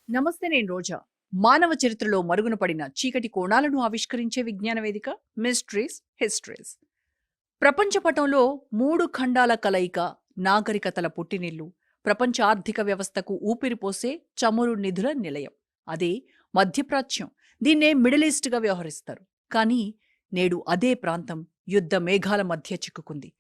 నమస్తే, నేను రోజా. మానవ చరిత్రలో మరుగున పడిన చీకటి కోణాలను ఆవిష్కరించే విజ్ఞాన వేదిక మిస్ట్రీస్ హిస్టరీస్. ప్రపంచ పటంలో 3 ఖండాల కలయిక, నాగరికతల పుట్టినిల్లు, ప్రపంచ ఆర్థిక వ్యవస్థకు ఊపిరిపోసే చమురు నిధుల నిలయం. అదే మధ్యప్రాచ్యం. దీన్నే మిడిల్ ఈస్ట్‌గా వ్యవహరిస్తారు. కానీ నేడు అదే ప్రాంతం యుద్ధ మేఘాల మధ్య చిక్కుకుంది.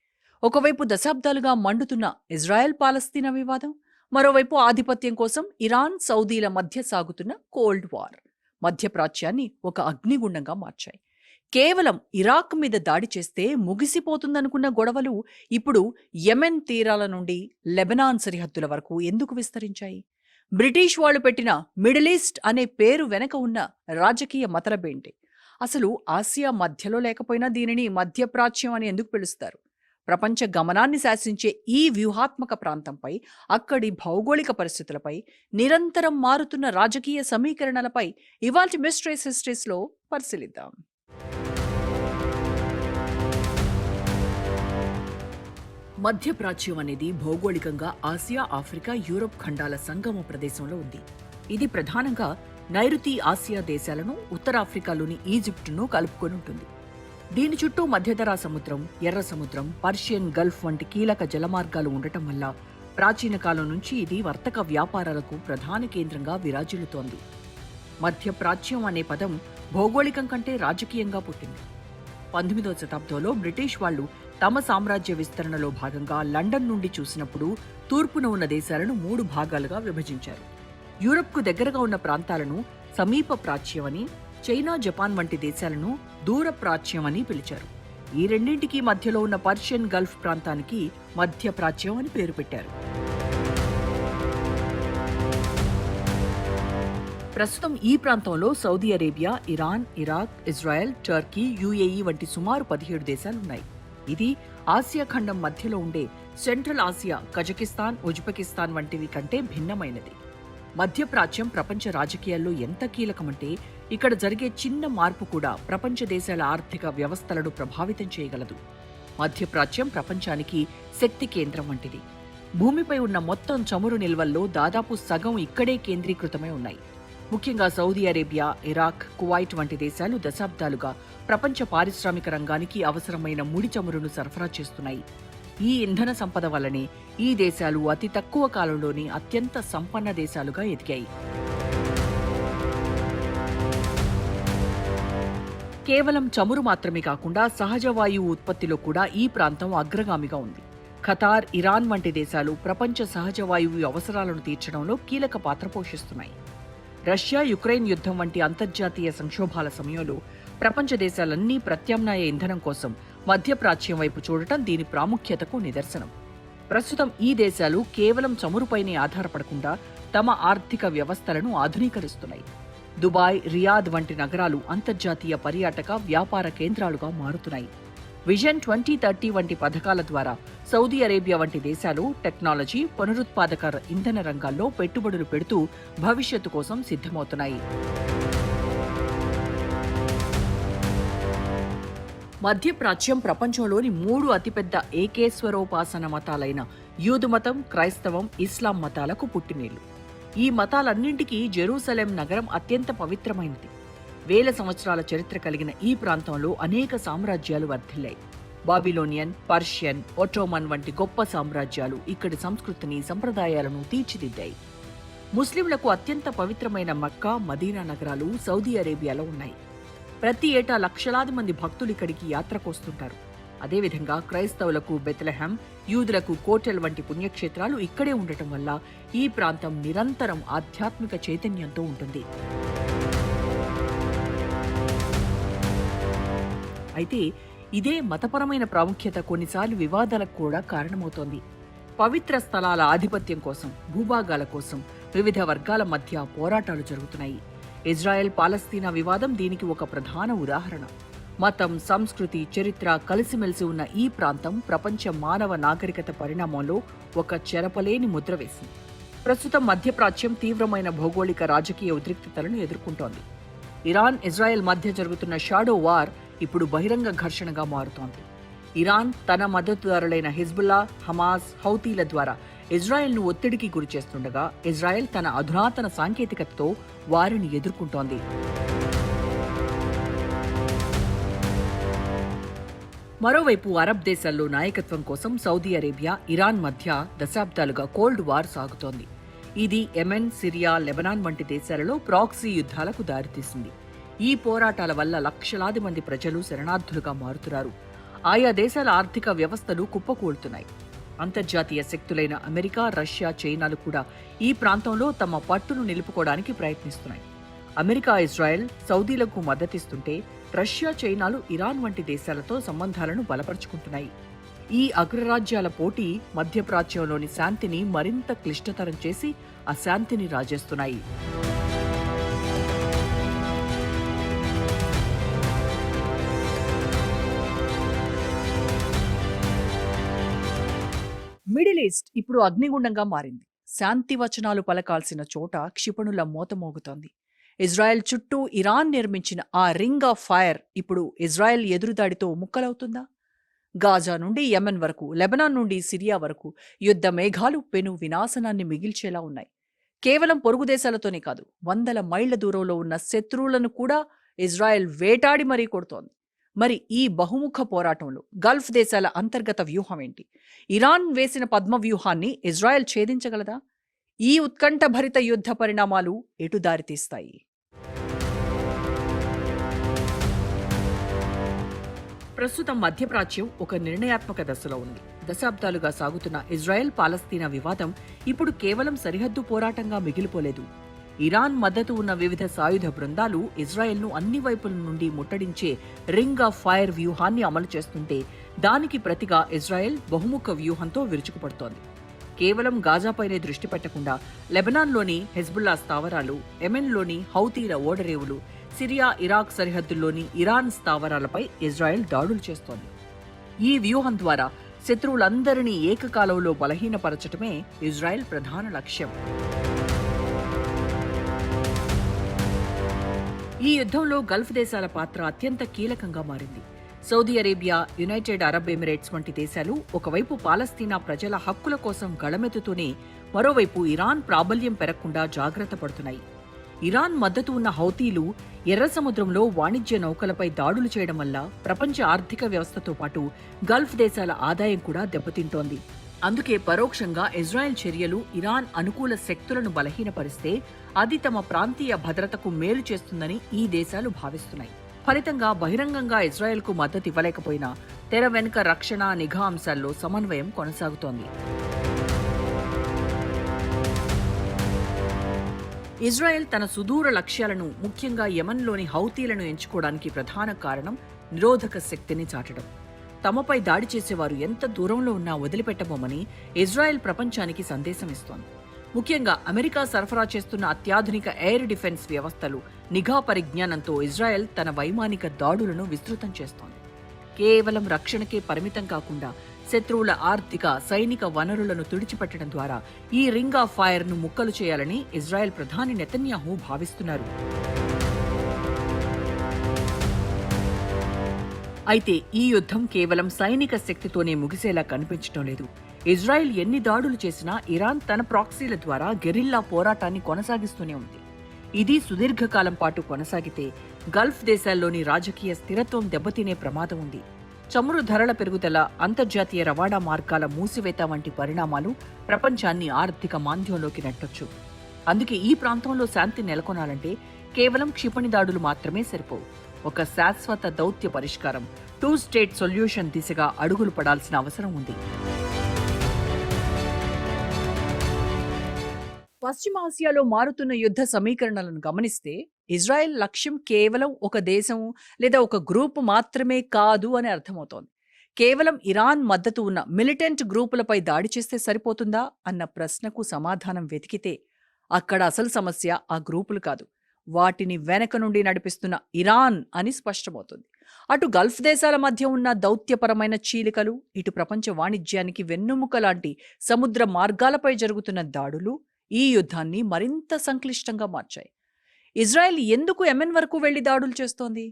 ఒకవైపు దశాబ్దాలుగా మండుతున్న ఇజ్రాయెల్ పాలస్తీనా వివాదం, మరోవైపు ఆధిపత్యం కోసం ఇరాన్ సౌదీల మధ్య సాగుతున్న కోల్డ్ వార్ మధ్యప్రాచ్యాన్ని ఒక అగ్నిగుండంగా మార్చాయి. కేవలం ఇరాక్ మీద దాడి చేస్తే ముగిసిపోతుందనుకున్న గొడవలు ఇప్పుడు యెమెన్ తీరాల నుండి లెబనాన్ సరిహద్దుల వరకు ఎందుకు విస్తరించాయి? బ్రిటిష్ వాళ్ళు పెట్టిన మిడిల్ ఈస్ట్ అనే పేరు వెనక ఉన్న రాజకీయ మతలబేంటి? అసలు ఆసియా మధ్యలో లేకపోయినా దీనిని మధ్యప్రాచ్యం అని ఎందుకు పిలుస్తారు? ప్రపంచ గమనాన్ని శాసించే ఈ వ్యూహాత్మక ప్రాంతంపై, అక్కడి భౌగోళిక పరిస్థితులపై, నిరంతరం మారుతున్న రాజకీయ సమీకరణలపై ఇవాల్టి మిస్ట్రీస్ హిస్టరీస్లో పరిశీలిద్దాం. మధ్యప్రాచ్యం అనేది భౌగోళికంగా ఆసియా, ఆఫ్రికా, యూరప్ ఖండాల సంగమ ప్రదేశంలో ఉంది. ఇది ప్రధానంగా నైరుతి ఆసియా దేశాలను, ఉత్తరాఫ్రికాలోని ఈజిప్టును కలుపుకొని ఉంటుంది. దీని చుట్టూ మధ్యధరా సముద్రం, ఎర్ర సముద్రం, పర్షియన్ గల్ఫ్ వంటి కీలక జలమార్గాలు ఉండటం వల్ల ప్రాచీన కాలం నుంచి ఇది వర్తక వ్యాపారాలకు ప్రధాన కేంద్రంగా విరాజిల్లుతోంది. మధ్యప్రాచ్యం అనే పదం భౌగోళికం కంటే రాజకీయంగా పుట్టింది. 19వ శతాబ్దంలో బ్రిటిష్ వాళ్లు తమ సామ్రాజ్య విస్తరణలో భాగంగా లండన్ నుండి చూసినప్పుడు తూర్పున ఉన్న దేశాలను 3 భాగాలుగా విభజించారు. యూరప్కు దగ్గరగా ఉన్న ప్రాంతాలను సమీప ప్రాచ్యమని, చైనా, జపాన్ వంటి దేశాలను దూర ప్రాచ్యం అని పిలిచారు. ఈ రెండింటికి మధ్యలో ఉన్న పర్షియన్ గల్ఫ్ ప్రాంతానికి మధ్య ప్రాచ్యం అని పేరు పెట్టారు. ప్రస్తుతం ఈ ప్రాంతంలో Saudi Arabia, Iran, Iraq, Israel, Turkey, UAE వంటి సుమారు 17 దేశాలున్నాయి. ఇది ఆసియా ఖండం మధ్యలో ఉండే సెంట్రల్ ఆసియా, కజకిస్తాన్, ఉజ్బెకిస్తాన్ వంటివి కంటే భిన్నమైనది. మధ్యప్రాచ్యం ప్రపంచ రాజకీయాల్లో ఎంత కీలకమంటే ఇక్కడ జరిగే చిన్న మార్పు కూడా ప్రపంచ దేశాల ఆర్థిక వ్యవస్థలను ప్రభావితం చేయగలదు. మధ్యప్రాచ్యం ప్రపంచానికి శక్తి కేంద్రం వంటిది. భూమిపై ఉన్న మొత్తం చమురు నిల్వల్లో దాదాపు సగం ఇక్కడే కేంద్రీకృతమై ఉన్నాయి. ముఖ్యంగా సౌదీ అరేబియా, ఇరాక్, కువైట్ వంటి దేశాలు దశాబ్దాలుగా ప్రపంచ పారిశ్రామిక రంగానికి అవసరమైన ముడి చమురును సరఫరా చేస్తున్నాయి. ఈ ఇంధన సంపద వల్లనే ఈ దేశాలు అతి తక్కువ కాలంలోనే అత్యంత సంపన్న దేశాలుగా ఎదిగాయి. కేవలం చమురు మాత్రమే కాకుండా సహజ వాయువు ఉత్పత్తిలో కూడా ఈ ప్రాంతం అగ్రగామిగా ఉంది. ఖతార్, ఇరాన్ వంటి దేశాలు ప్రపంచ సహజ వాయువు అవసరాలను తీర్చడంలో కీలక పాత్ర పోషిస్తున్నాయి. రష్యా యుక్రెయిన్ యుద్ధం వంటి అంతర్జాతీయ సంక్షోభాల సమయంలో ప్రపంచ దేశాలన్నీ ప్రత్యామ్నాయ ఇంధనం కోసం మధ్యప్రాచ్యం వైపు చూడటం దీని ప్రాముఖ్యతకు నిదర్శనం. ప్రస్తుతం ఈ దేశాలు కేవలం చమురుపైనే ఆధారపడకుండా తమ ఆర్థిక వ్యవస్థలను ఆధునీకరిస్తున్నాయి. దుబాయ్, రియాద్ వంటి నగరాలు అంతర్జాతీయ పర్యాటక, వ్యాపార కేంద్రాలుగా మారుతున్నాయి. విజన్ 2030 వంటి పథకాల ద్వారా సౌదీ అరేబియా వంటి దేశాలు టెక్నాలజీ, పునరుత్పాదక ఇంధన రంగాల్లో పెట్టుబడులు పెడుతూ భవిష్యత్తు కోసం సిద్ధమవుతున్నాయి. మధ్యప్రాచ్యం ప్రపంచంలోని 3 అతిపెద్ద ఏకేశ్వరోపాసన మతాలైన యూదు మతం, క్రైస్తవం, ఇస్లాం మతాలకు పుట్టినిల్లు. ఈ మతాలన్నింటికీ జెరూసలేం నగరం అత్యంత పవిత్రమైనది. వేల సంవత్సరాల చరిత్ర కలిగిన ఈ ప్రాంతంలో అనేక సామ్రాజ్యాలు వర్ధిల్లాయి. బాబిలోనియన్, పర్షియన్, ఒటోమన్ వంటి గొప్ప సామ్రాజ్యాలు ఇక్కడి సంస్కృతిని, సంప్రదాయాలను తీర్చిదిద్దాయి. ముస్లింలకు అత్యంత పవిత్రమైన మక్కా, మదీనా నగరాలు సౌదీ అరేబియాలో ఉన్నాయి. ప్రతి ఏటా లక్షలాది మంది భక్తులు ఇక్కడికి యాత్రకొస్తుంటారు. అదేవిధంగా క్రైస్తవులకు బెత్లెహెం, యూదులకు కోటెల్ వంటి పుణ్యక్షేత్రాలు ఇక్కడే ఉండటం వల్ల ఈ ప్రాంతం నిరంతరం ఆధ్యాత్మిక చైతన్యంతో ఉంటుంది. అయితే ఇదే మతపరమైన ప్రాముఖ్యత కొన్నిసార్లు వివాదాలకు కూడా కారణమవుతోంది. పవిత్ర స్థలాల ఆధిపత్యం కోసం, భూభాగాల కోసం వివిధ వర్గాల మధ్య పోరాటాలు జరుగుతున్నాయి. ఇజ్రాయెల్ పాలస్తీనా వివాదం దీనికి ఒక ప్రధాన ఉదాహరణ. మతం, సంస్కృతి, చరిత్ర కలిసిమెలిసి ఉన్న ఈ ప్రాంతం ప్రపంచ మానవ నాగరికత పరిణామంలో ఒక చెరపలేని ముద్ర వేసింది. ప్రస్తుతం మధ్యప్రాచ్యం తీవ్రమైన భౌగోళిక, రాజకీయ ఉద్రిక్తతలను ఎదుర్కొంటోంది. ఇరాన్, ఇజ్రాయెల్ మధ్య జరుగుతున్న షాడో వార్ ఇప్పుడు బహిరంగ ఘర్షణగా మారుతోంది. ఇరాన్ తన మద్దతుదారులైన హిజ్బుల్లా, హమాస్, హౌతీల ద్వారా ఇజ్రాయెల్ను ఒత్తిడికి గురిచేస్తుండగా ఇజ్రాయెల్ తన అధునాతన సాంకేతికతతో వారిని ఎదుర్కొంటోంది. మరోవైపు అరబ్ దేశాల్లో నాయకత్వం కోసం సౌదీ అరేబియా, ఇరాన్ మధ్య దశాబ్దాలుగా కోల్డ్ వార్ సాగుతోంది. ఇది యెమెన్, సిరియా, లెబనాన్ వంటి దేశాలలో ప్రాక్సీ యుద్ధాలకు దారితీసింది. ఈ పోరాటాల వల్ల లక్షలాది మంది ప్రజలు శరణార్థులుగా మారుతున్నారు. ఆయా దేశాల ఆర్థిక వ్యవస్థలు కుప్పకూలుతున్నాయి. అంతర్జాతీయ శక్తులైన అమెరికా, రష్యా, చైనాలు కూడా ఈ ప్రాంతంలో తమ పట్టును నిలుపుకోవడానికి ప్రయత్నిస్తున్నాయి. అమెరికా, ఇజ్రాయెల్, సౌదీలకు మద్దతిస్తుంటే రష్యా, చైనాలు ఇరాన్ వంటి దేశాలతో సంబంధాలను బలపరుచుకుంటున్నాయి. ఈ అగ్రరాజ్యాల పోటీ మధ్యప్రాచ్యంలోని శాంతిని మరింత క్లిష్టతరం చేసి అశాంతిని రాజేస్తున్నాయి. మిడిల్ ఈస్ట్ ఇప్పుడు అగ్నిగుండంగా మారింది. శాంతి వచనాలు పలకాల్సిన చోట క్షిపణుల మోతమోగుతోంది. ఇజ్రాయెల్ చుట్టూ ఇరాన్ నిర్మించిన ఆ రింగ్ ఆఫ్ ఫైర్ ఇప్పుడు ఇజ్రాయెల్ ఎదురుదాడితో ముక్కలవుతుందా? గాజా నుండి యెమెన్ వరకు, లెబనాన్ నుండి సిరియా వరకు యుద్ధ మేఘాలు పెను వినాశనాన్ని మిగిల్చేలా ఉన్నాయి. కేవలం పొరుగు దేశాలతోనే కాదు, వందల మైళ్ల దూరంలో ఉన్న శత్రువులను కూడా ఇజ్రాయెల్ వేటాడి మరీ కొడుతోంది. మరి ఈ బహుముఖ పోరాటంలో గల్ఫ్ దేశాల అంతర్గత వ్యూహం ఏంటి? ఇరాన్ వేసిన పద్మ వ్యూహాన్ని ఇజ్రాయెల్ ఛేదించగలదా? ఈ ఉత్కంఠభరిత యుద్ధ పరిణామాలు ఎటు దారితీస్తాయి? ప్రస్తుతం మధ్యప్రాచ్యం ఒక నిర్ణయాత్మక దశలో ఉంది. దశాబ్దాలుగా సాగుతున్న ఇజ్రాయెల్ పాలస్తీనా వివాదం ఇప్పుడు కేవలం సరిహద్దు పోరాటంగా మిగిలిపోలేదు. ఇరాన్ మద్దతు ఉన్న వివిధ సాయుధ బృందాలు ఇజ్రాయెల్ను అన్ని వైపుల నుండి ముట్టడించే రింగ్ ఆఫ్ ఫైర్ వ్యూహాన్ని అమలు చేస్తుంటే దానికి ప్రతిగా ఇజ్రాయెల్ బహుముఖ వ్యూహంతో విరుచుకుపడుతోంది. కేవలం గాజాపైనే దృష్టి పెట్టకుండా లెబనాన్లోని హెజ్బుల్లా స్థావరాలు, యెమెన్లోని హౌతీల ఓడరేవులు, సిరియా, ఇరాక్ సరిహద్దుల్లోని ఇరాన్ స్థావరాలపై ఇజ్రాయెల్ దాడులు చేస్తోంది. ఈ వ్యూహం ద్వారా శత్రువులందరినీ ఏకకాలంలో బలహీనపరచటమే ఇజ్రాయెల్ ప్రధాన లక్ష్యం. ఈ యుద్ధంలో గల్ఫ్ దేశాల పాత్ర అత్యంత కీలకంగా మారింది. Saudi Arabia, United Arab Emirates వంటి దేశాలు ఒకవైపు పాలస్తీనా ప్రజల హక్కుల కోసం గళమెత్తుతూనే మరోవైపు ఇరాన్ ప్రాబల్యం పెరగకుండా జాగ్రత్త పడుతున్నాయి. ఇరాన్ మద్దతు ఉన్న హౌతీలు ఎర్ర సముద్రంలో వాణిజ్య నౌకలపై దాడులు చేయడం వల్ల ప్రపంచ ఆర్థిక వ్యవస్థతో పాటు గల్ఫ్ దేశాల ఆదాయం కూడా దెబ్బతింటోంది. అందుకే పరోక్షంగా ఇజ్రాయెల్ చర్యలు ఇరాన్ అనుకూల శక్తులను బలహీనపరిస్తే అది తమ ప్రాంతీయ భద్రతకు మేలు చేస్తుందని ఈ దేశాలు భావిస్తున్నాయి. ఫలితంగా బహిరంగంగా ఇజ్రాయెల్కు మద్దతు ఇవ్వలేకపోయినా తెర వెనుక రక్షణ, నిఘా అంశాల్లో సమన్వయం కొనసాగుతోంది. ఇజ్రాయెల్ తన సుదూర లక్ష్యాలను, ముఖ్యంగా యెమెన్లోని హౌతీలను ఎంచుకోవడానికి ప్రధాన కారణం నిరోధక శక్తిని చాటడం. తమపై దాడి చేసేవారు ఎంత దూరంలో ఉన్నా వదిలిపెట్టబోమని ఇజ్రాయెల్ ప్రపంచానికి సందేశం ఇస్తోంది. ముఖ్యంగా అమెరికా సరఫరా చేస్తున్న అత్యాధునిక ఎయిర్ డిఫెన్స్ వ్యవస్థలు, నిఘా పరిజ్ఞానంతో ఇజ్రాయెల్ తన వైమానిక దాడులను విస్తృతం చేస్తోంది. కేవలం రక్షణకే పరిమితం కాకుండా శత్రువుల ఆర్థిక, సైనిక వనరులను తుడిచిపెట్టడం ద్వారా ఈ రింగ్ ఆఫ్ ఫైర్ను ముక్కలు చేయాలని ఇజ్రాయెల్ ప్రధాని నెతన్యాహు భావిస్తున్నారు. అయితే ఈ యుద్ధం కేవలం సైనిక శక్తితోనే ముగిసేలా కనిపించడం లేదు. ఇజ్రాయెల్ ఎన్ని దాడులు చేసినా ఇరాన్ తన ప్రాక్సీల ద్వారా గెరిల్లా పోరాటాన్ని కొనసాగిస్తూనే ఉంది. ఇది సుదీర్ఘకాలం పాటు కొనసాగితే గల్ఫ్ దేశాల్లోని రాజకీయ స్థిరత్వం దెబ్బతినే ప్రమాదం ఉంది. చమురు ధరల పెరుగుదల, అంతర్జాతీయ రవాణా మార్గాల మూసివేత వంటి పరిణామాలు ప్రపంచాన్ని ఆర్థిక మాంద్యంలోకి నెట్టొచ్చు. అందుకే ఈ ప్రాంతంలో శాంతి నెలకొనాలంటే కేవలం క్షిపణి దాడులు మాత్రమే సరిపోవు. ఒక శాశ్వత దౌత్య పరిష్కారం, 2 స్టేట్ సొల్యూషన్ దిశగా అడుగులు పడాల్సిన అవసరం ఉంది. పశ్చిమాసియాలో మారుతున్న యుద్ధ సమీకరణలను గమనిస్తే ఇజ్రాయెల్ లక్ష్యం కేవలం ఒక దేశం లేదా ఒక గ్రూప్ మాత్రమే కాదు అని అర్థమవుతోంది. కేవలం ఇరాన్ మద్దతు ఉన్న మిలిటెంట్ గ్రూపులపై దాడి చేస్తే సరిపోతుందా అన్న ప్రశ్నకు సమాధానం వెతికితే అక్కడ అసలు సమస్య ఆ గ్రూపులు కాదు, వాటిని వెనక నుండి నడిపిస్తున్న ఇరాన్ అని స్పష్టమవుతుంది. అటు గల్ఫ్ దేశాల మధ్య ఉన్న దౌత్యపరమైన చీలికలు, ఇటు ప్రపంచ వాణిజ్యానికి వెన్నెముక లాంటి సముద్ర మార్గాలపై జరుగుతున్న దాడులు ఈ యుద్ధాన్ని మరింత సంక్లిష్టంగా మార్చాయి. ఇజ్రాయెల్ ఎందుకు యెమెన్ వరకు వెళ్లి దాడులు చేస్తోంది?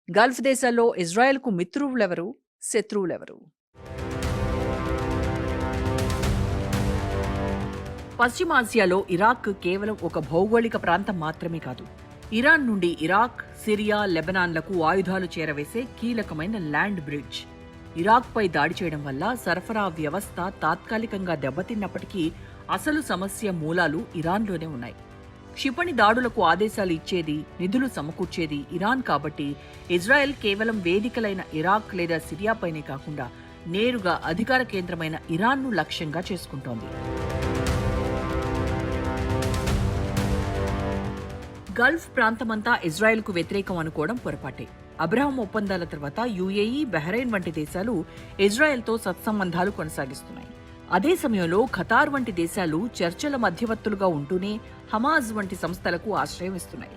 గల్ఫ్ దేశాల్లో ఇజ్రాయెల్కు మిత్రువులెవరు, శత్రువులెవరు? పశ్చిమాసియాలో ఇరాక్ కేవలం ఒక భౌగోళిక ప్రాంతం మాత్రమే కాదు. ఇరాన్ నుండి ఇరాక్, సిరియా, లెబనాన్లకు ఆయుధాలు చేరవేసే కీలకమైన ల్యాండ్ బ్రిడ్జ్. ఇరాక్పై దాడి చేయడం వల్ల సరఫరా వ్యవస్థ తాత్కాలికంగా దెబ్బతిన్నప్పటికీ అసలు సమస్య మూలాలు ఇరాన్లోనే ఉన్నాయి. క్షిపణి దాడులకు ఆదేశాలు ఇచ్చేది, నిధులు సమకూర్చేది ఇరాన్ కాబట్టి ఇజ్రాయెల్ కేవలం వేదికలైన ఇరాక్ లేదా సిరియాపైనే కాకుండా నేరుగా అధికార కేంద్రమైన ఇరాన్ను లక్ష్యంగా చేసుకుంటోంది. గల్ఫ్ ప్రాంతమంతా ఇజ్రాయెల్కు వ్యతిరేకం అనుకోవడం పొరపాటే. అబ్రహాం ఒప్పందాల తర్వాత యుఏఈ, బహ్రెయిన్ వంటి దేశాలు ఇజ్రాయెల్తో సత్సంబంధాలు కొనసాగిస్తున్నాయి. అదే సమయంలో ఖతార్ వంటి దేశాలు చర్చల మధ్యవర్తులుగా ఉంటూనే హమాజ్ వంటి సంస్థలకు ఆశ్రయం ఇస్తున్నాయి.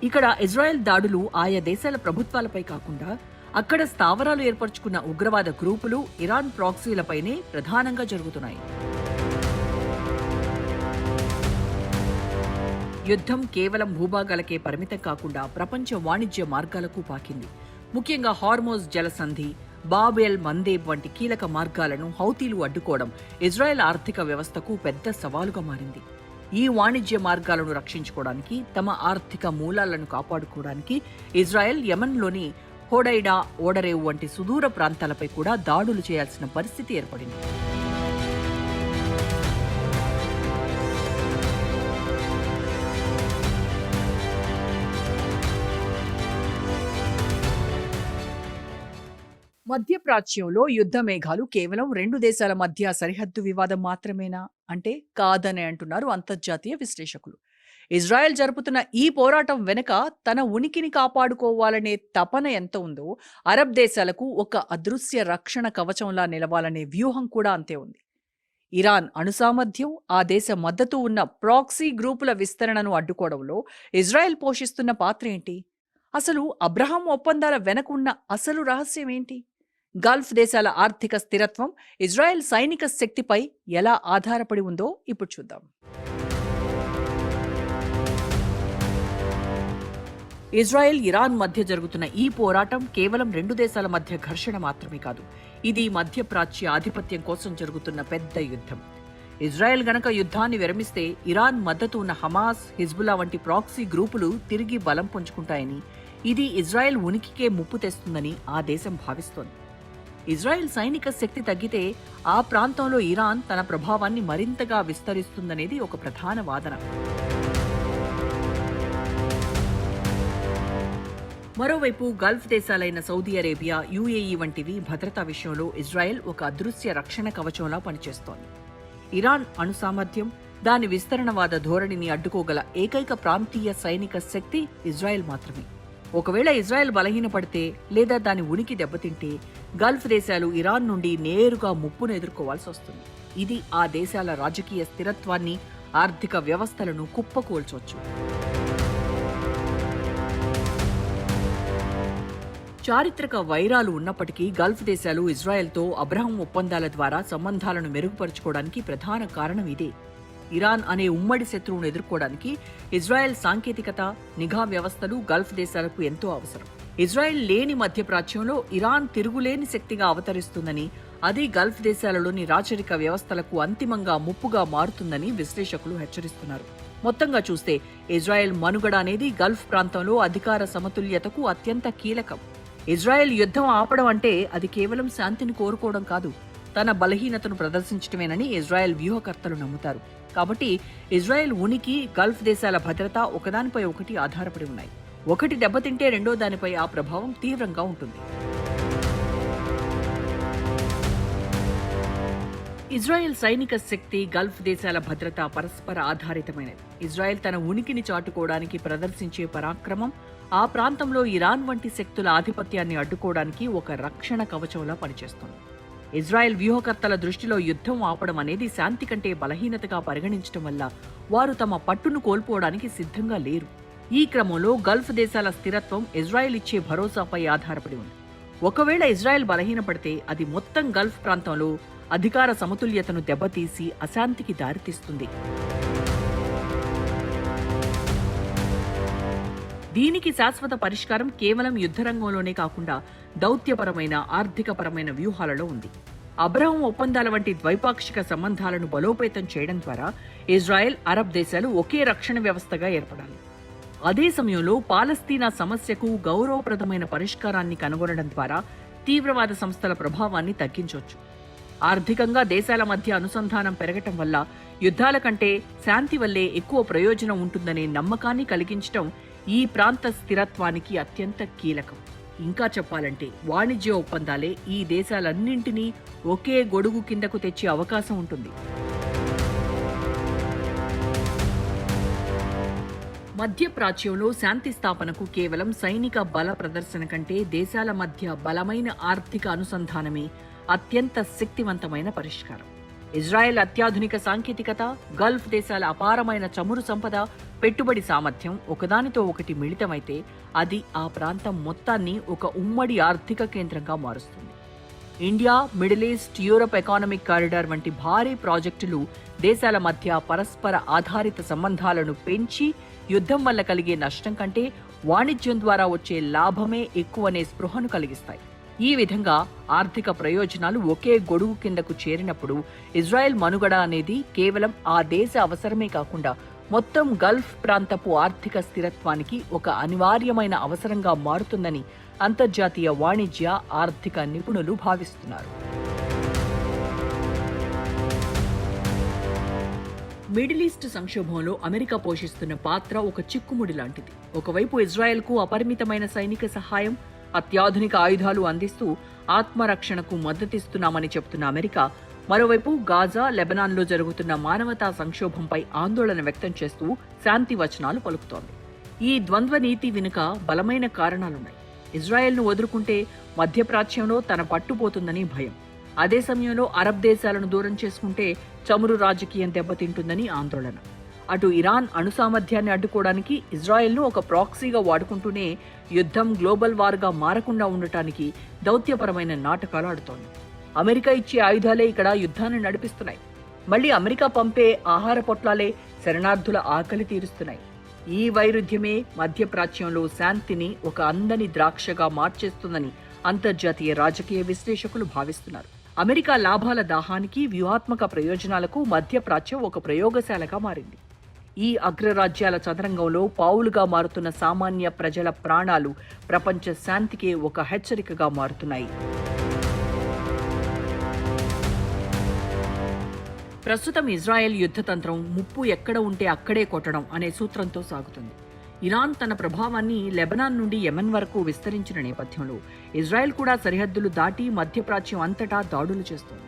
ఇక్కడ ఇజ్రాయెల్ దాడులు ఆయా దేశాల ప్రభుత్వాలపై కాకుండా అక్కడ స్థావరాలు ఏర్పరచుకున్న ఉగ్రవాద గ్రూపులు, ఇరాన్ ప్రాక్సీలపైనే ప్రధానంగా జరుగుతున్నాయి. యుద్ధం కేవలం భూభాగాలకే పరిమితం కాకుండా ప్రపంచ వాణిజ్య మార్గాలకు పాకింది. ముఖ్యంగా హార్మోజ్ జలసంధి, బాబ్ ఎల్ మందేబ్ వంటి కీలక మార్గాలను హౌతీలు అడ్డుకోవడం ఇజ్రాయెల్ ఆర్థిక వ్యవస్థకు పెద్ద సవాలుగా మారింది. ఈ వాణిజ్య మార్గాలను రక్షించుకోవడానికి, తమ ఆర్థిక మూలాలను కాపాడుకోవడానికి ఇజ్రాయెల్ యెమెన్లోని హోడైడా, ఓడరేవు వంటి సుదూర ప్రాంతాలపై కూడా దాడులు చేయాల్సిన పరిస్థితి ఏర్పడింది. మధ్యప్రాచ్యంలో యుద్ధ మేఘాలు కేవలం రెండు దేశాల మధ్య సరిహద్దు వివాదం మాత్రమేనా అంటే కాదని అంటున్నారు అంతర్జాతీయ విశ్లేషకులు. ఇజ్రాయెల్ జరుపుతున్న ఈ పోరాటం వెనుక తన ఉనికిని కాపాడుకోవాలనే తపన ఎంత ఉందో, అరబ్ దేశాలకు ఒక అదృశ్య రక్షణ కవచంలా నిలవాలనే వ్యూహం కూడా అంతే ఉంది. ఇరాన్ అణుసామర్థ్యం, ఆ దేశ మద్దతు ఉన్న ప్రాక్సీ గ్రూపుల విస్తరణను అడ్డుకోవడంలో ఇజ్రాయెల్ పోషిస్తున్న పాత్ర ఏంటి? అసలు అబ్రహాం ఒప్పందాల వెనక ఉన్న అసలు రహస్యం ఏంటి? గల్ఫ్ దేశాల ఆర్థిక స్థిరత్వం ఇజ్రాయెల్ సైనిక శక్తిపై ఎలా ఆధారపడి ఉందో ఇప్పుడు చూద్దాం. ఇజ్రాయెల్, ఇరాన్ మధ్య జరుగుతున్న ఈ పోరాటం కేవలం రెండు దేశాల మధ్య ఘర్షణ మాత్రమే కాదు. ఇది మధ్యప్రాచ్య ఆధిపత్యం కోసం జరుగుతున్న పెద్ద యుద్ధం. ఇజ్రాయెల్ గనక యుద్ధాన్ని విరమిస్తే ఇరాన్ మద్దతు ఉన్న హమాస్, హిజ్బుల్లా వంటి ప్రాక్సీ గ్రూపులు తిరిగి బలం పుంజుకుంటాయని, ఇది ఇజ్రాయెల్ ఉనికికే ముప్పు తెస్తుందని ఆ దేశం భావిస్తోంది. ఇజ్రాయెల్ సైనిక శక్తి తగ్గితే ఆ ప్రాంతంలో ఇరాన్ తన ప్రభావాన్ని మరింతగా విస్తరిస్తుందనేది ఒక ప్రధాన వాదన. మరోవైపు గల్ఫ్ దేశాలైన సౌదీ అరేబియా, యుఏఈ వంటివి భద్రతా విషయంలో ఇజ్రాయెల్ ఒక అదృశ్య రక్షణ కవచంలా పనిచేస్తోంది. ఇరాన్ అణు సామర్థ్యం, దాని విస్తరణవాద ధోరణిని అడ్డుకోగల ఏకైక ప్రాంతీయ సైనిక శక్తి ఇజ్రాయెల్ మాత్రమే. ఒకవేళ ఇజ్రాయెల్ బలహీనపడితే లేదా దాని ఉనికి దెబ్బతింటే గల్ఫ్ దేశాలు ఇరాన్ నుండి నేరుగా ముప్పును ఎదుర్కోవాల్సి వస్తుంది. ఇది ఆ దేశాల రాజకీయ స్థిరత్వాన్ని, ఆర్థిక వ్యవస్థలను కుప్పకూల్చొచ్చు. చారిత్రక వైరాలు ఉన్నప్పటికీ గల్ఫ్ దేశాలు ఇజ్రాయెల్తో అబ్రహాం ఒప్పందాల ద్వారా సంబంధాలను మెరుగుపరుచుకోవడానికి ప్రధాన కారణం ఇదే. ఇరాన్ అనే ఉమ్మడి శత్రువును ఎదుర్కోవడానికి ఇజ్రాయెల్ సాంకేతికత, నిఘా వ్యవస్థలు గల్ఫ్ దేశాలకు ఎంతో అవసరం. ఇజ్రాయెల్ లేని మధ్యప్రాచ్యంలో ఇరాన్ తిరుగులేని శక్తిగా అవతరిస్తుందని, అది గల్ఫ్ దేశాలలోని రాచరిక వ్యవస్థలకు అంతిమంగా ముప్పుగా మారుతుందని విశ్లేషకులు హెచ్చరిస్తున్నారు. మొత్తంగా చూస్తే ఇజ్రాయెల్ మనుగడ అనేది గల్ఫ్ ప్రాంతంలో అధికార సమతుల్యతకు అత్యంత కీలకం. ఇజ్రాయెల్ యుద్ధం ఆపడం అంటే అది కేవలం శాంతిని కోరుకోవడం కాదు, తన బలహీనతను ప్రదర్శించడమేనని ఇజ్రాయెల్ వ్యూహకర్తలు నమ్ముతారు. కాబట్టి ఇజ్రాయెల్ ఉనికి, గల్ఫ్ దేశాల భద్రత ఒకదానిపై ఒకటి ఆధారపడి ఉన్నాయి. ఒకటి దెబ్బతింటే రెండో దానిపై ఆ ప్రభావం తీవ్రంగా ఉంటుంది. ఇజ్రాయెల్ సైనిక శక్తి, గల్ఫ్ దేశాల భద్రత పరస్పర ఆధారితమైనది. ఇజ్రాయెల్ తన ఉనికిని చాటుకోవడానికి ప్రదర్శించే పరాక్రమం ఆ ప్రాంతంలో ఇరాన్ వంటి శక్తుల ఆధిపత్యాన్ని అడ్డుకోవడానికి ఒక రక్షణ కవచంలా పనిచేస్తుంది. ఇజ్రాయెల్ వ్యూహకర్తల దృష్టిలో యుద్ధం ఆపడం అనేది శాంతి కంటే బలహీనతగా పరిగణించడం వల్ల వారు తమ పట్టును కోల్పోవడానికి సిద్ధంగా లేరు. ఈ క్రమంలో గల్ఫ్ దేశాల స్థిరత్వం ఇజ్రాయెల్ ఇచ్చే భరోసాపై ఆధారపడి ఉంది. ఒకవేళ ఇజ్రాయెల్ బలహీనపడితే అది మొత్తం గల్ఫ్ ప్రాంతంలో అధికార సమతుల్యతను దెబ్బతీసి అశాంతికి దారితీస్తుంది. దీనికి శాశ్వత పరిష్కారం కేవలం యుద్ధరంగంలోనే కాకుండా దౌత్యపరమైన, ఆర్థికపరమైన వ్యూహాలలో ఉంది. అబ్రహం ఒప్పందాల వంటి ద్వైపాక్షిక సంబంధాలను బలోపేతం చేయడం ద్వారా ఇజ్రాయెల్, అరబ్ దేశాలు ఒకే రక్షణ వ్యవస్థగా ఏర్పడాలి. అదే సమయంలో పాలస్తీనా సమస్యకు గౌరవప్రదమైన పరిష్కారాన్ని కనుగొనడం ద్వారా తీవ్రవాద సంస్థల ప్రభావాన్ని తగ్గించవచ్చు. ఆర్థికంగా దేశాల మధ్య అనుసంధానం పెరగటం వల్ల యుద్ధాల కంటే శాంతి వల్లే ఎక్కువ ప్రయోజనం ఉంటుందనే నమ్మకాన్ని కలిగించడం ఈ ప్రాంత స్థిరత్వానికి అత్యంత కీలకం. ఇంకా చెప్పాలంటే వాణిజ్య ఒప్పందాలే ఈ దేశాలన్నింటినీ ఒకే గొడుగు కిందకు తెచ్చే అవకాశం ఉంటుంది. మధ్యప్రాచ్యంలో శాంతి స్థాపనకు కేవలం సైనిక బల ప్రదర్శన కంటే దేశాల మధ్య బలమైన ఆర్థిక అనుసంధానమే అత్యంత శక్తివంతమైన పరిష్కారం. ఇజ్రాయెల్ అత్యాధునిక సాంకేతికత, గల్ఫ్ దేశాల అపారమైన చమురు సంపద, పెట్టుబడి సామర్థ్యం ఒకదానితో ఒకటి మిళితమైతే అది ఆ ప్రాంతం మొత్తాన్ని ఒక ఉమ్మడి ఆర్థిక కేంద్రంగా మారుస్తుంది. India, middle east, Europe economic corridor వంటి భారీ ప్రాజెక్టులు దేశాల మధ్య పరస్పర ఆధారిత సంబంధాలను పెంచి యుద్ధం వల్ల కలిగే నష్టం కంటే వాణిజ్యం ద్వారా వచ్చే లాభమే ఎక్కువనే స్పృహను కలిగిస్తాయి. ఈ విధంగా ఆర్థిక ప్రయోజనాలు ఒకే గొడుగు కిందకు చేరినప్పుడు ఇజ్రాయెల్ మనుగడ అనేది కేవలం ఆ దేశ అవసరమే కాకుండా మొత్తం గల్ఫ్ ప్రాంతపు ఆర్థిక స్థిరత్వానికి ఒక అనివార్యమైన అవసరంగా మారుతుందని అంతర్జాతీయ వాణిజ్య, ఆర్థిక నిపుణులు భావిస్తున్నారు. మిడిల్ ఈస్ట్ సంక్షోభంలో అమెరికా పోషిస్తున్న పాత్ర ఒక చిక్కుముడి లాంటిది. ఒకవైపు ఇజ్రాయెల్కు అపరిమితమైన సైనిక సహాయం, అత్యాధునిక ఆయుధాలు అందిస్తూ ఆత్మరక్షణకు మద్దతిస్తున్నామని చెబుతున్న అమెరికా, మరోవైపు గాజా, లెబనాన్లో జరుగుతున్న మానవతా సంక్షోభంపై ఆందోళన వ్యక్తం చేస్తూ శాంతి వచనాలు పలుకుతోంది. ఈ ద్వంద్వ నీతి వెనుక బలమైన కారణాలున్నాయి. ఇజ్రాయెల్ను వదులుకుంటే మధ్యప్రాచ్యంలో తన పట్టుపోతుందని భయం. అదే సమయంలో అరబ్ దేశాలను దూరం చేసుకుంటే చమురు రాజకీయం దెబ్బతింటుందని ఆందోళన. అటు ఇరాన్ అణు సామర్థ్యాన్ని అడ్డుకోవడానికి ఇజ్రాయెల్ను ఒక ప్రాక్సీగా వాడుకుంటూనే యుద్ధం గ్లోబల్ వార్గా మారకుండా ఉండటానికి దౌత్యపరమైన నాటకాలు ఆడుతోంది. అమెరికా ఇచ్చే ఆయుధాలే ఇక్కడ యుద్ధాన్ని నడిపిస్తున్నాయి. మళ్లీ అమెరికా పంపే ఆహార పొట్లాలే శరణార్థుల ఆకలి తీరుస్తున్నాయి. ఈ వైరుధ్యమే మధ్యప్రాచ్యంలో శాంతిని ఒక అందని ద్రాక్షగా మార్చేస్తుందని అంతర్జాతీయ రాజకీయ విశ్లేషకులు భావిస్తున్నారు. అమెరికా లాభాల దాహానికి, వ్యూహాత్మక ప్రయోజనాలకు మధ్యప్రాచ్యం ఒక ప్రయోగశాలగా మారింది. ఈ అగ్రరాజ్యాల చదరంగంలో పావులుగా మారుతున్న సామాన్య ప్రజల ప్రాణాలు ప్రపంచ శాంతికే ఒక హెచ్చరికగా మారుతున్నాయి. ప్రస్తుతం ఇజ్రాయెల్ యుద్ధతంత్రం ముప్పు ఎక్కడ ఉంటే అక్కడే కొట్టడం అనే సూత్రంతో సాగుతుంది. ఇరాన్ తన ప్రభావాన్ని లెబనాన్ నుండి యెమెన్ వరకు విస్తరించిన నేపథ్యంలో ఇజ్రాయెల్ కూడా సరిహద్దులు దాటి మధ్యప్రాచ్యం అంతటా దాడులు చేస్తోంది.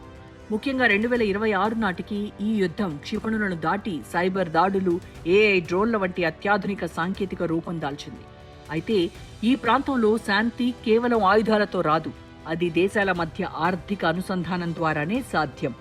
ముఖ్యంగా 2026 నాటికి ఈ యుద్ధం క్షిపణులను దాటి సైబర్ దాడులు, ఏఐ డ్రోన్ల వంటి అత్యాధునిక సాంకేతిక రూపం దాల్చింది. అయితే ఈ ప్రాంతంలో శాంతి కేవలం ఆయుధాలతో రాదు. అది దేశాల మధ్య ఆర్థిక అనుసంధానం ద్వారానే సాధ్యం.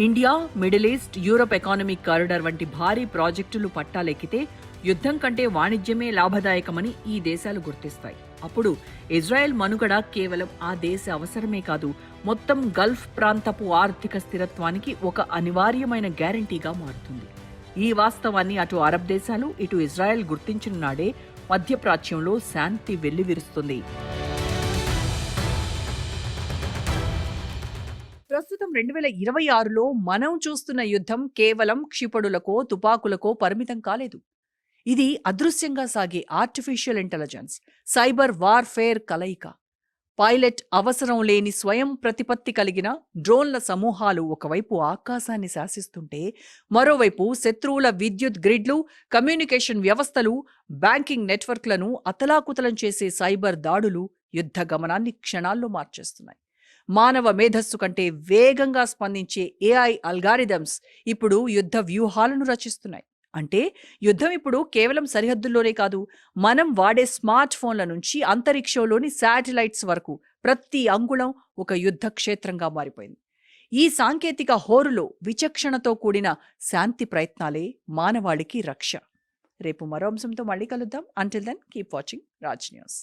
India, middle east, Europe economic corridor వంటి భారీ ప్రాజెక్టులు పట్టాలెక్కితే యుద్ధం కంటే వాణిజ్యమే లాభదాయకమని ఈ దేశాలు గుర్తిస్తాయి. అప్పుడు ఇజ్రాయెల్ మనుగడ కేవలం ఆ దేశ అవసరమే కాదు, మొత్తం గల్ఫ్ ప్రాంతపు ఆర్థిక స్థిరత్వానికి ఒక అనివార్యమైన గ్యారంటీగా మారుతుంది. ఈ వాస్తవాన్ని అటు అరబ్ దేశాలు, ఇటు ఇజ్రాయెల్ గుర్తించిన నాడే మధ్యప్రాచ్యంలో శాంతి వెల్లివిరుస్తుంది. ప్రస్తుతం 2026లో మనం చూస్తున్న యుద్ధం కేవలం క్షిపణులకో, తుపాకులకో పరిమితం కాలేదు. ఇది అదృశ్యంగా సాగే ఆర్టిఫిషియల్ ఇంటెలిజెన్స్, సైబర్ వార్ఫేర్ కలయిక. పైలట్ అవసరం లేని స్వయం ప్రతిపత్తి కలిగిన డ్రోన్ల సమూహాలు ఒకవైపు ఆకాశాన్ని శాసిస్తుంటే, మరోవైపు శత్రువుల విద్యుత్ గ్రిడ్లు, కమ్యూనికేషన్ వ్యవస్థలు, బ్యాంకింగ్ నెట్వర్క్లను అతలాకుతలం చేసే సైబర్ దాడులు యుద్ధ గమనాన్ని క్షణాల్లో మార్చేస్తున్నాయి. మానవ మేధస్సు కంటే వేగంగా స్పందించే ఏఐ అల్గారిథమ్స్ ఇప్పుడు యుద్ధ వ్యూహాలను రచిస్తున్నాయి. అంటే యుద్ధం ఇప్పుడు కేవలం సరిహద్దుల్లోనే కాదు, మనం వాడే స్మార్ట్ ఫోన్ల నుంచి అంతరిక్షంలోని శాటిలైట్స్ వరకు ప్రతి అంగుళం ఒక యుద్ధ క్షేత్రంగా మారిపోయింది. ఈ సాంకేతిక హోరులో విచక్షణతో కూడిన శాంతి ప్రయత్నాలే మానవాళికి రక్ష. రేపు మరో అంశంతో మళ్ళీ కలుద్దాం. Until then keep watching Raj news.